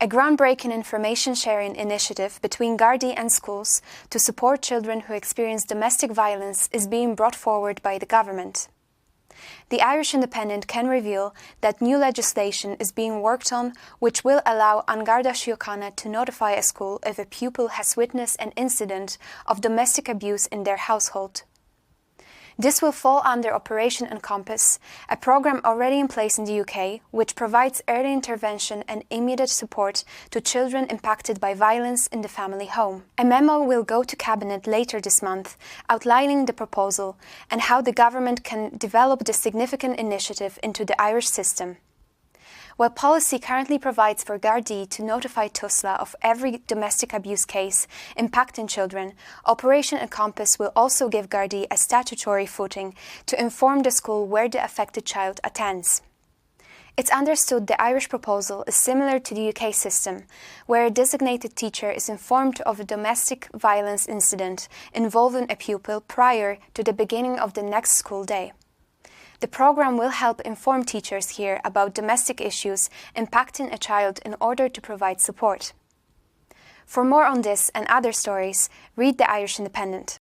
A groundbreaking information-sharing initiative between Gardaí and schools to support children who experience domestic violence is being brought forward by the government. The Irish Independent can reveal that new legislation is being worked on which will allow An Garda Síochána to notify a school if a pupil has witnessed an incident of domestic abuse in their household. This will fall under Operation Encompass, a programme already in place in the UK, which provides early intervention and immediate support to children impacted by violence in the family home. A memo will go to Cabinet later this month, outlining the proposal and how the government can develop this significant initiative into the Irish system. While policy currently provides for Gardaí to notify TUSLA of every domestic abuse case impacting children, Operation Encompass will also give Gardaí a statutory footing to inform the school where the affected child attends. It's understood the Irish proposal is similar to the UK system, where a designated teacher is informed of a domestic violence incident involving a pupil prior to the beginning of the next school day. The programme will help inform teachers here about domestic issues impacting a child in order to provide support. For more on this and other stories, read the Irish Independent.